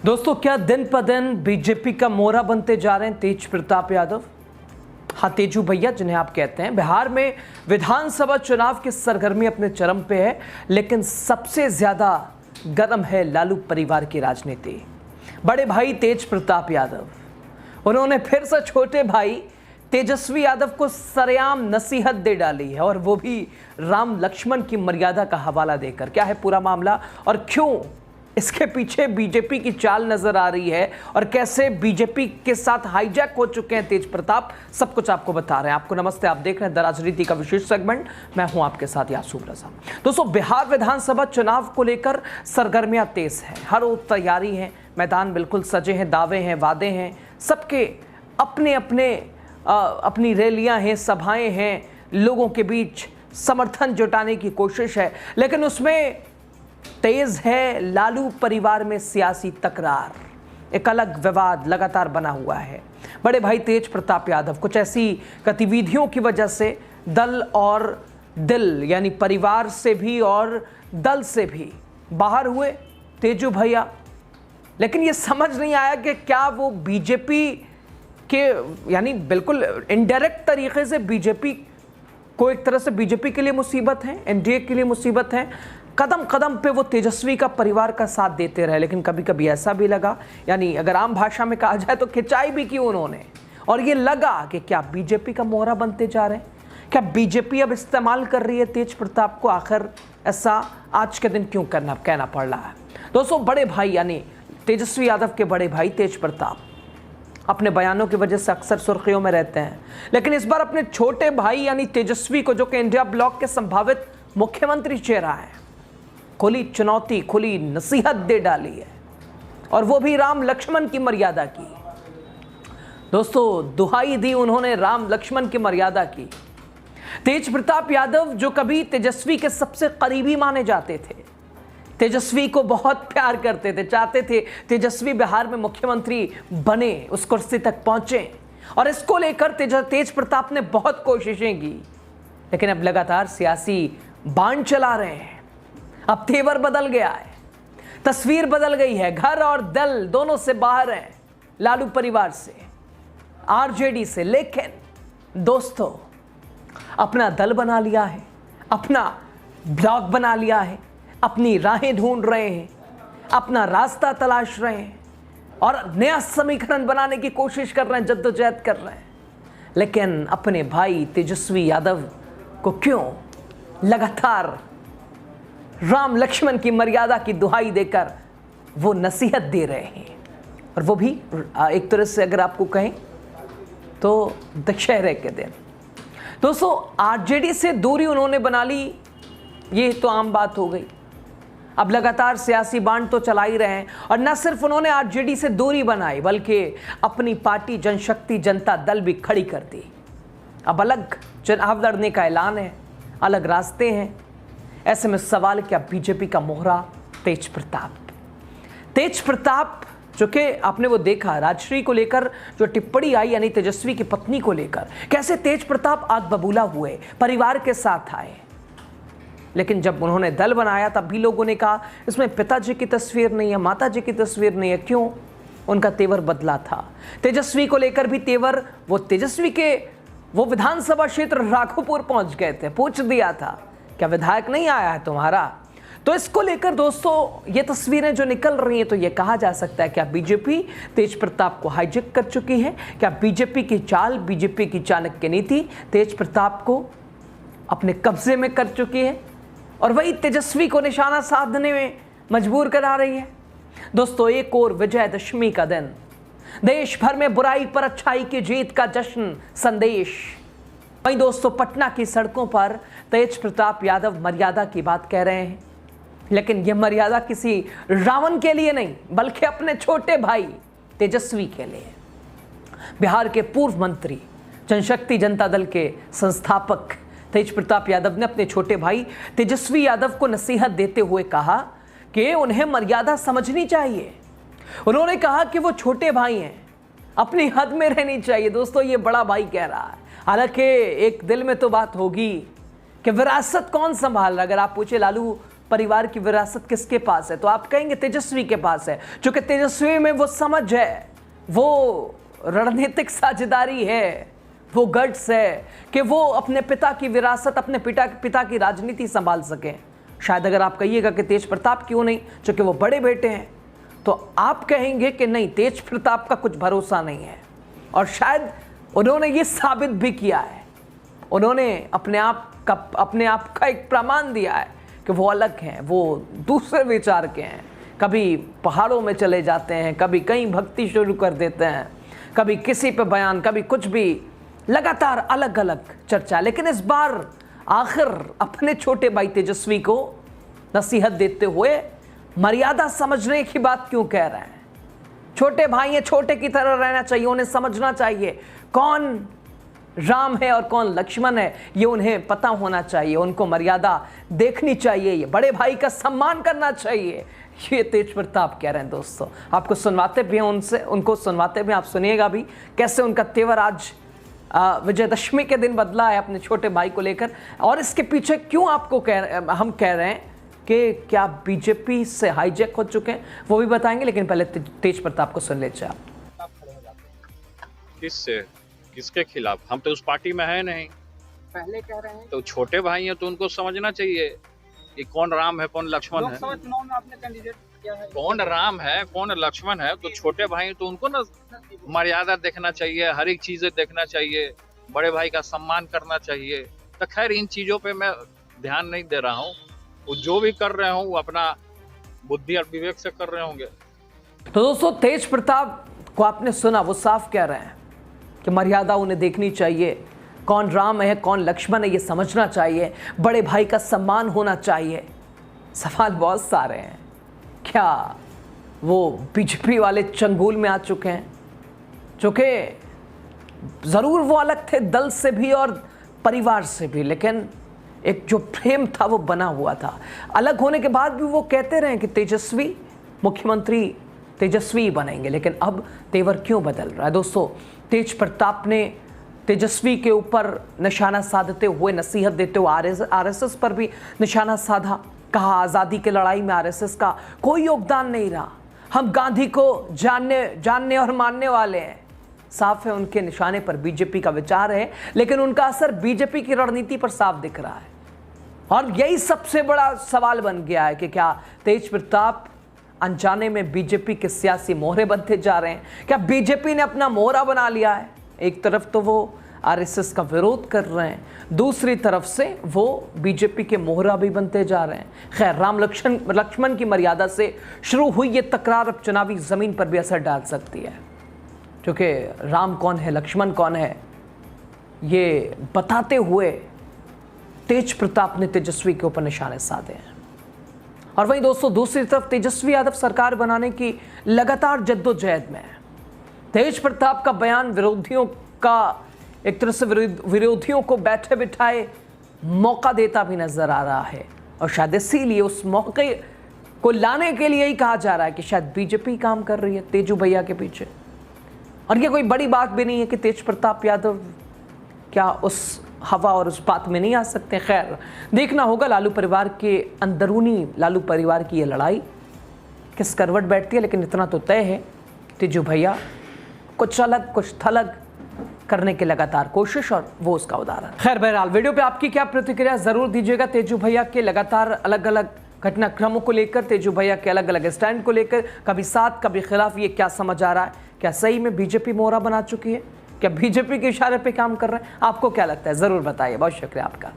दोस्तों, क्या दिन प दिन बीजेपी का मोहरा बनते जा रहे हैं तेज प्रताप यादव। हाँ, तेजू भैया जिन्हें आप कहते हैं। बिहार में विधानसभा चुनाव की सरगर्मी अपने चरम पे है, लेकिन सबसे ज्यादा गर्म है लालू परिवार की राजनीति। बड़े भाई तेज प्रताप यादव, उन्होंने फिर से छोटे भाई तेजस्वी यादव को सरेआम नसीहत दे डाली है, और वो भी राम लक्ष्मण की मर्यादा का हवाला देकर। क्या है पूरा मामला और क्यों इसके पीछे बीजेपी की चाल नजर आ रही है, और कैसे बीजेपी के साथ हाईजैक हो चुके हैं तेज प्रताप, सब कुछ आपको बता रहे हैं। आपको नमस्ते, आप देख रहे हैं द राजनीति का विशेष सेगमेंट। मैं हूं आपके साथ यासूब रजा। दोस्तों, बिहार विधानसभा चुनाव को लेकर सरगर्मियां तेज हैं, हर ओर तैयारी है, मैदान बिल्कुल सजे हैं, दावे हैं, वादे हैं, सबके अपने अपने अपनी रैलियां हैं, सभाएं हैं, लोगों के बीच समर्थन जुटाने की कोशिश है, लेकिन उसमें तेज है लालू परिवार में सियासी तकरार। एक अलग विवाद लगातार बना हुआ है। बड़े भाई तेज प्रताप यादव कुछ ऐसी गतिविधियों की वजह से दल और दिल, यानी परिवार से भी और दल से भी बाहर हुए तेजू भैया। लेकिन ये समझ नहीं आया कि क्या वो बीजेपी के, यानी बिल्कुल इनडायरेक्ट तरीके से बीजेपी को, एक तरह से बीजेपी के लिए मुसीबत है, एनडीए के लिए मुसीबत है। कदम कदम पे वो तेजस्वी का परिवार का साथ देते रहे, लेकिन कभी कभी ऐसा भी लगा, यानी अगर आम भाषा में कहा जाए तो खिंचाई भी की उन्होंने, और ये लगा कि क्या बीजेपी का मोहरा बनते जा रहे हैं, क्या बीजेपी अब इस्तेमाल कर रही है तेज प्रताप को। आखिर ऐसा आज के दिन क्यों कहना पड़ रहा है। दोस्तों, बड़े भाई यानी तेजस्वी यादव के बड़े भाई तेज प्रताप अपने बयानों की वजह से अक्सर सुर्खियों में रहते हैं, लेकिन इस बार अपने छोटे भाई यानी तेजस्वी को, जो कि इंडिया ब्लॉक के संभावित मुख्यमंत्री चेहरा है, खुली चुनौती, खुली नसीहत दे डाली है, और वो भी राम लक्ष्मण की मर्यादा की। दोस्तों, दुहाई दी उन्होंने राम लक्ष्मण की मर्यादा की। तेज प्रताप यादव जो कभी तेजस्वी के सबसे करीबी माने जाते थे, तेजस्वी को बहुत प्यार करते थे, चाहते थे तेजस्वी बिहार में मुख्यमंत्री बने, उस कुर्सी तक पहुंचे, और इसको लेकर तेज प्रताप ने बहुत कोशिशें की, लेकिन अब लगातार सियासी बाण चला रहे हैं। अब तेवर बदल गया है, तस्वीर बदल गई है, घर और दल दोनों से बाहर हैं, लालू परिवार से, आरजेडी से। लेकिन दोस्तों, अपना दल बना लिया है, अपना ब्लॉक बना लिया है, अपनी राहें ढूंढ रहे हैं, अपना रास्ता तलाश रहे हैं, और नया समीकरण बनाने की कोशिश कर रहे हैं, जद्दोजहद कर रहे हैं। लेकिन अपने भाई तेजस्वी यादव को क्यों लगातार राम लक्ष्मण की मर्यादा की दुहाई देकर वो नसीहत दे रहे हैं, और वो भी एक तरह से अगर आपको कहें तो दशहरे के दिन। दोस्तों, आरजेडी से दूरी उन्होंने बना ली, ये तो आम बात हो गई। अब लगातार सियासी बांड तो चला ही रहे हैं, और न सिर्फ उन्होंने आरजेडी से दूरी बनाई, बल्कि अपनी पार्टी जनशक्ति जनता दल भी खड़ी कर दी। अब अलग चुनाव लड़ने का ऐलान है, अलग रास्ते हैं। ऐसे में सवाल, क्या बीजेपी का मोहरा तेज प्रताप जो कि आपने वो देखा राजश्री को लेकर जो टिप्पणी आई, यानी तेजस्वी की पत्नी को लेकर, कैसे तेज प्रताप आग बबूला हुए, परिवार के साथ आए। लेकिन जब उन्होंने दल बनाया तब भी लोगों ने कहा इसमें पिताजी की तस्वीर नहीं है, माताजी की तस्वीर नहीं है। क्यों? उनका तेवर बदला था। तेजस्वी को लेकर भी तेवर, वो तेजस्वी के वो विधानसभा क्षेत्र राघोपुर पहुंच गए थे, पूछ दिया था क्या विधायक नहीं आया है तुम्हारा। तो इसको लेकर दोस्तों ये तस्वीरें जो निकल रही हैं, तो ये कहा जा सकता है क्या बीजेपी तेज प्रताप को हाईजैक कर चुकी है। क्या बीजेपी की चाल, बीजेपी की चाणक्य नीति तेज प्रताप को अपने कब्जे में कर चुकी है, और वही तेजस्वी को निशाना साधने में मजबूर करा रही है। दोस्तों, एक और विजयदशमी का दिन, देश भर में बुराई पर अच्छाई की जीत का जश्न संदेश। वहीं दोस्तों, पटना की सड़कों पर तेज प्रताप यादव मर्यादा की बात कह रहे हैं, लेकिन यह मर्यादा किसी रावण के लिए नहीं, बल्कि अपने छोटे भाई तेजस्वी के लिए। बिहार के पूर्व मंत्री, जनशक्ति जनता दल के संस्थापक तेज प्रताप यादव ने अपने छोटे भाई तेजस्वी यादव को नसीहत देते हुए कहा कि उन्हें मर्यादा समझनी चाहिए। उन्होंने कहा कि वो छोटे भाई हैं, अपनी हद में रहनी चाहिए। दोस्तों, ये बड़ा भाई कह रहा है। हालांकि एक दिल में तो बात होगी कि विरासत कौन संभाल रहा। अगर आप पूछे लालू परिवार की विरासत किसके पास है? तो आप कहेंगे तेजस्वी के पास है, क्योंकि तेजस्वी में वो समझ है, वो रणनीतिक साझेदारी है, वो गट्स है कि वो अपने पिता की विरासत, अपने पिता की राजनीति संभाल सकें। शायद अगर आप कहिएगा कि तेज प्रताप क्यों नहीं, क्योंकि वो बड़े बेटे हैं, तो आप कहेंगे कि नहीं, तेज प्रताप का कुछ भरोसा नहीं है। और शायद उन्होंने ये साबित भी किया है, उन्होंने अपने आप का एक प्रमाण दिया है कि वो अलग हैं, वो दूसरे विचार के हैं। कभी पहाड़ों में चले जाते हैं, कभी कहीं भक्ति शुरू कर देते हैं, कभी किसी पे बयान, कभी कुछ भी, लगातार अलग अलग चर्चा। लेकिन इस बार आखिर अपने छोटे भाई तेजस्वी को नसीहत देते हुए मर्यादा समझने की बात क्यों कह रहे हैं? छोटे भाई हैं, छोटे की तरह रहना चाहिए, उन्हें समझना चाहिए कौन राम है और कौन लक्ष्मण है, ये उन्हें पता होना चाहिए, उनको मर्यादा देखनी चाहिए, ये बड़े भाई का सम्मान करना चाहिए। ये तेज प्रताप कह रहे हैं। दोस्तों, आपको सुनवाते भी हैं उनको सुनवाते भी, आप सुनिएगा भी कैसे उनका तेवर आज विजयदशमी के दिन बदला है अपने छोटे भाई को लेकर। और इसके पीछे क्यों आपको हम कह रहे हैं कि क्या बीजेपी से हाईजैक हो चुके हैं, वो भी बताएंगे। लेकिन पहले तेज प्रताप को सुन लीजिए आप। किससे, किसके खिलाफ? हम तो उस पार्टी में है नहीं। पहले कह रहे हैं तो छोटे भाई हैं तो उनको समझना चाहिए कि कौन राम है कौन लक्ष्मण है। लोकसभा चुनाव में आपने कैंडिडेट किया है, कौन राम है कौन लक्ष्मण है, तो छोटे भाई तो उनको ना मर्यादा देखना चाहिए, हर एक चीजें देखना चाहिए, बड़े भाई का सम्मान करना चाहिए। तो खैर इन चीजों पे मैं ध्यान नहीं दे रहा हूँ, वो जो भी कर रहे हों वो अपना बुद्धि और विवेक से कर रहे होंगे। तो दोस्तों, तेज प्रताप को आपने सुना, वो साफ कह रहे हैं कि मर्यादा उन्हें देखनी चाहिए, कौन राम है कौन लक्ष्मण है ये समझना चाहिए, बड़े भाई का सम्मान होना चाहिए। सवाल बहुत सारे हैं, क्या वो बीजेपी वाले चंगुल में आ चुके हैं? चूँकि ज़रूर वो अलग थे दल से भी और परिवार से भी, लेकिन एक जो प्रेम था वो बना हुआ था। अलग होने के बाद भी वो कहते रहे कि तेजस्वी मुख्यमंत्री तेजस्वी बनेंगे, लेकिन अब तेवर क्यों बदल रहा है? दोस्तों, तेज प्रताप ने तेजस्वी के ऊपर निशाना साधते हुए, नसीहत देते हुए आरएसएस पर भी निशाना साधा। कहा आज़ादी की लड़ाई में आरएसएस का कोई योगदान नहीं रहा, हम गांधी को जानने और मानने वाले हैं। साफ है उनके निशाने पर बीजेपी का विचार है, लेकिन उनका असर बीजेपी की रणनीति पर साफ दिख रहा है। और यही सबसे बड़ा सवाल बन गया है कि क्या तेज प्रताप अनजाने में बीजेपी के सियासी मोहरे बनते जा रहे हैं? क्या बीजेपी ने अपना मोहरा बना लिया है? एक तरफ तो वो आरएसएस का विरोध कर रहे हैं, दूसरी तरफ से वो बीजेपी के मोहरा भी बनते जा रहे हैं। खैर, राम लक्ष्मण की मर्यादा से शुरू हुई ये तकरार अब चुनावी ज़मीन पर भी असर डाल सकती है, क्योंकि राम कौन है लक्ष्मण कौन है ये बताते हुए तेज प्रताप ने तेजस्वी के ऊपर निशाने साधे हैं। और वहीं दोस्तों, दूसरी तरफ तेजस्वी यादव सरकार बनाने की लगातार जद्दोजहद में है। तेज प्रताप का बयान विरोधियों का एक तरह से विरोधियों को बैठे बिठाए मौका देता भी नजर आ रहा है, और शायद इसीलिए उस मौके को लाने के लिए ही कहा जा रहा है कि शायद बीजेपी काम कर रही है तेजू भैया के पीछे। और ये कोई बड़ी बात भी नहीं है कि तेज प्रताप यादव क्या उस हवा और उस बात में नहीं आ सकते। खैर, देखना होगा लालू परिवार के अंदरूनी, लालू परिवार की ये लड़ाई किस करवट बैठती है। लेकिन इतना तो तय है, तेजू भैया कुछ अलग कुछ थलग करने की लगातार कोशिश, और वो उसका उदाहरण। खैर, बहरहाल वीडियो पे आपकी क्या प्रतिक्रिया जरूर दीजिएगा। तेजू भैया के लगातार अलग अलग घटनाक्रमों को लेकर, तेजू भैया के अलग अलग स्टैंड को लेकर, कभी साथ कभी खिलाफ, ये क्या समझ आ रहा है? क्या सही में बीजेपी मोहरा बना चुकी है? क्या बीजेपी के इशारे पे काम कर रहे हैं? आपको क्या लगता है? जरूर बताइए। बहुत शुक्रिया आपका।